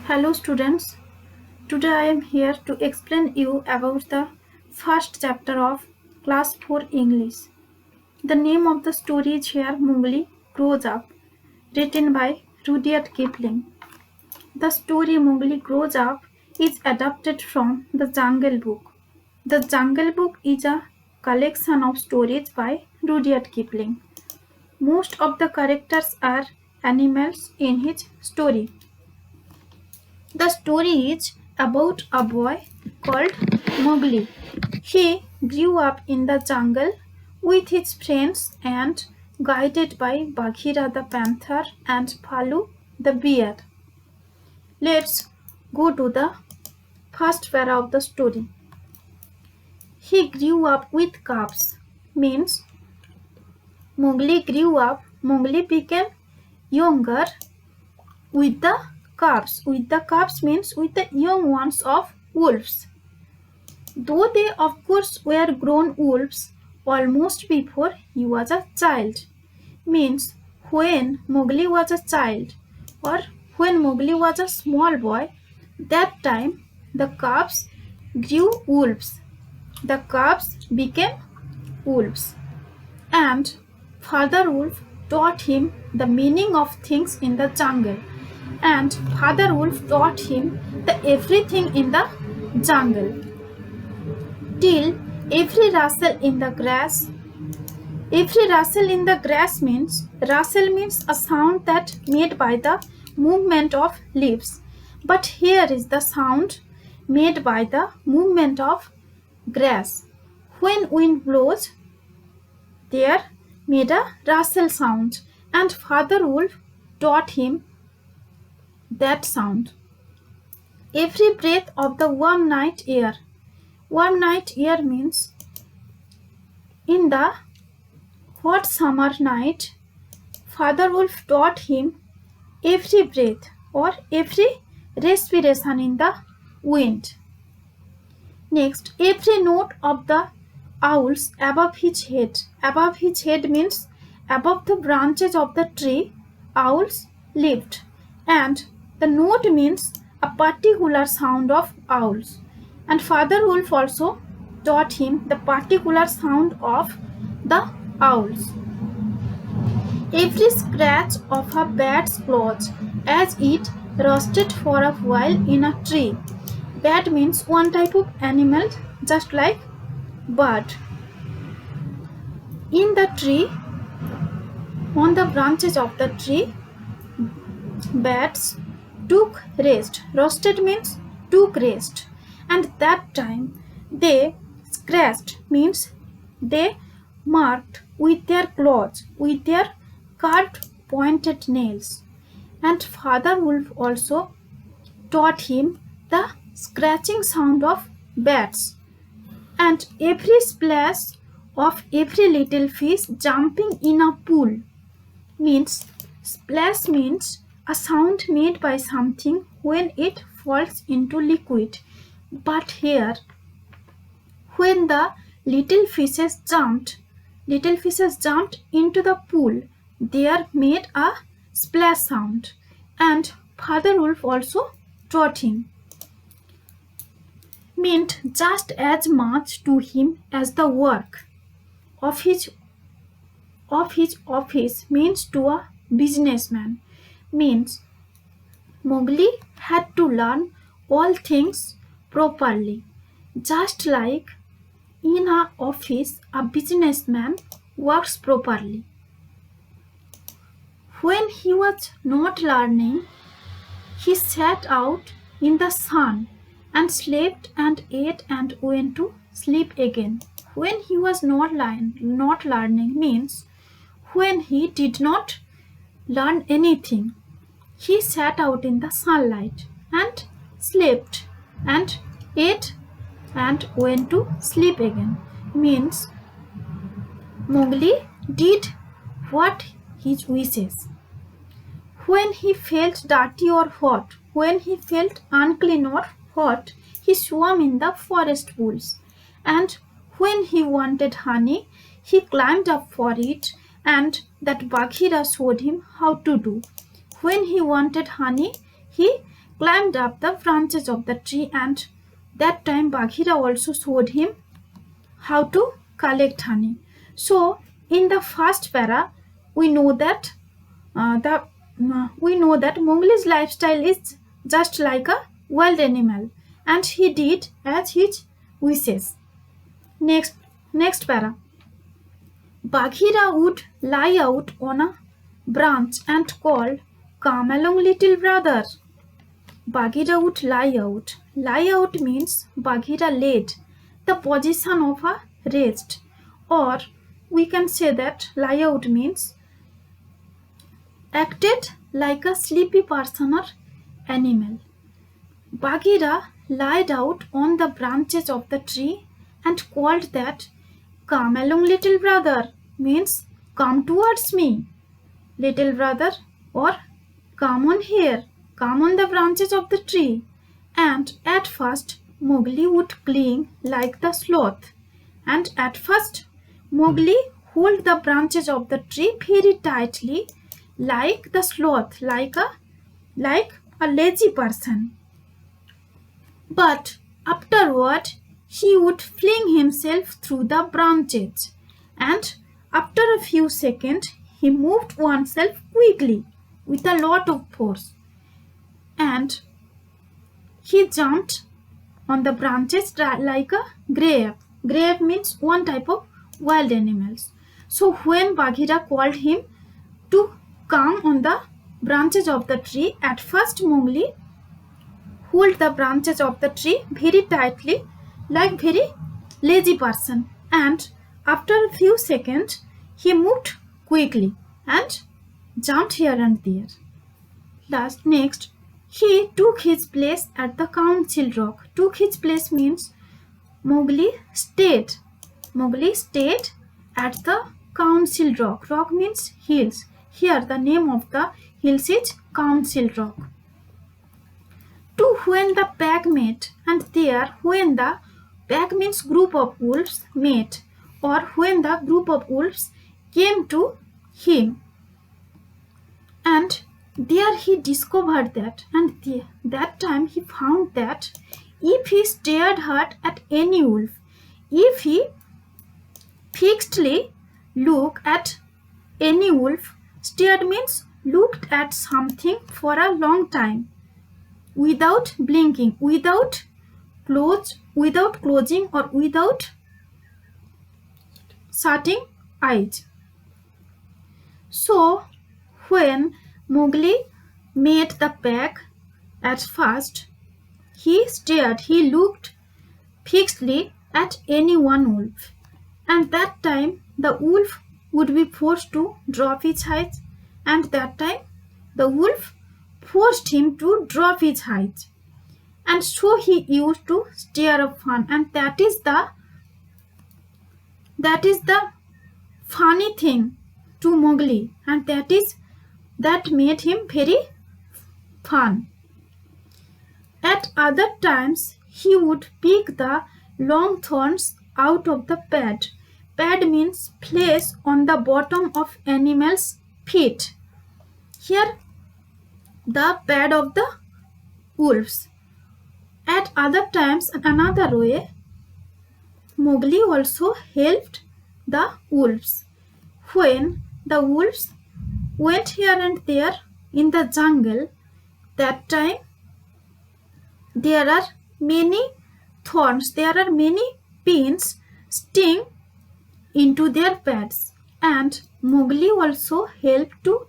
Hello students, today I am here to explain you about the first chapter of class 4 English. The name of the story is here Mowgli Grows Up, written by Rudyard Kipling. The story Mowgli Grows Up is adapted from the Jungle Book. The Jungle Book is a collection of stories by Rudyard Kipling. Most of the characters are animals in his story. The story is about a boy called Mowgli. He grew up in the jungle with his friends and guided by Bagheera the panther and Phalu the bear. Let's go to the first para of the story. He grew up with calves, means Mowgli became younger with the calves. With the calves means with the young ones of wolves. Though they of course were grown wolves almost before he was a child. Means when Mowgli was a child or when Mowgli was a small boy, that time the calves grew wolves. The calves became wolves. And Father Wolf taught him the meaning of things in the jungle. And Father Wolf taught him the everything in the jungle. Till every rustle in the grass. Every rustle in the grass means a sound that made by the movement of leaves. But here is the sound made by the movement of grass. When wind blows, there made a rustle sound, and Father Wolf taught him that sound. Every breath of the warm night air. Warm night air means in the hot summer night, Father Wolf taught him every breath or every respiration in the wind. Next, every note of the owls above his head. Above his head means above the branches of the tree, owls lived. And the note means a particular sound of owls. And Father Wolf also taught him the particular sound of the owls. Every scratch of a bat's claws as it roasted for a while in a tree. Bat means one type of animal just like bird. In the tree, on the branches of the tree, bats took rest. Roasted means took rest. And that time they scratched means they marked with their claws, with their carved pointed nails. And Father Wolf also taught him the scratching sound of bats. And every splash of every little fish jumping in a pool means splash means a sound made by something when it falls into liquid. But here, when the little fishes jumped into the pool, they made a splash sound. And Father Wolf also taught him. Meant just as much to him as the work of his office means to a businessman. Means Mowgli had to learn all things properly. Just like in an office, a businessman works properly. When he was not learning, he sat out in the sun and slept and ate and went to sleep again. When he was not learning means when he did not learn anything. He sat out in the sunlight and slept and ate and went to sleep again. Means Mowgli did what his wishes. When he felt dirty or hot, when he felt unclean or hot, he swam in the forest pools. And when he wanted honey, he climbed up for it, and that Bagheera showed him how to do. When he wanted honey, he climbed up the branches of the tree, and that time Bagheera also showed him how to collect honey. So in the first para, we know that Mowgli's lifestyle is just like a wild animal, and he did as his wishes. Next para. Bagheera would lie out on a branch and call, "Come along, little brother." Bagheera would lie out. Lie out means Bagheera laid, the position of a rest. Or we can say that lie out means acted like a sleepy person or animal. Bagheera lied out on the branches of the tree and called that, "Come along, little brother," means come towards me, little brother, or come on here, come on the branches of the tree. And at first Mowgli would cling like the sloth. And at first Mowgli hold the branches of the tree very tightly like the sloth, like a lazy person. But afterward he would fling himself through the branches, and after a few seconds he moved oneself quickly with a lot of force, and he jumped on the branches like a grave. Grave means one type of wild animals. So when Bagheera called him to come on the branches of the tree, at first Mowgli hold the branches of the tree very tightly like very lazy person, and after a few seconds he moved quickly and jumped here and there. Next, he took his place at the council rock. Took his place means Mowgli stayed. Mowgli stayed at the council rock. Rock means hills. Here the name of the hills is Council Rock. To when the pack met, and there when the pack means group of wolves met, or when the group of wolves came to him, and there he discovered that, and that time he found that if he stared hard at any wolf, if he fixedly looked at any wolf, stared means looked at something for a long time, without blinking, without closing or without shutting eyes. So when Mowgli met the pack, at first he stared, he looked fixedly at any one wolf, and that time the wolf would be forced to drop his eyes, and that time the wolf forced him to drop his eyes, and so he used to stare up fun, and that is the funny thing to Mowgli, and that made him very fun. At other times he would pick the long thorns out of the pad. Pad means place on the bottom of animal's feet. Here the pad of the wolves. At other times, another way, Mowgli also helped the wolves. When the wolves went here and there in the jungle, that time there are many thorns, there are many pins sting into their pads, and Mowgli also helped to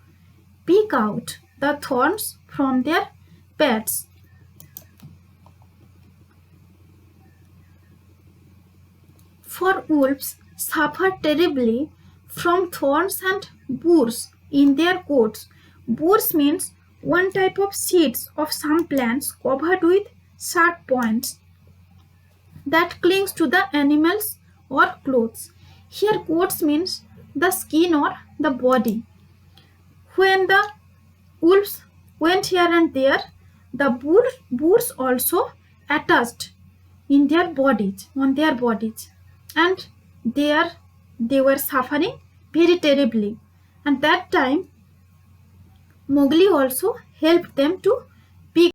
pick out the thorns from their pads. For wolves suffer terribly from thorns and burrs in their coats. Burrs means one type of seeds of some plants covered with sharp points that clings to the animals or clothes. Here coats means the skin or the body. When the wolves went here and there, the burrs also attached in their bodies, on their bodies, and there they were suffering very terribly. And that time Mowgli also helped them to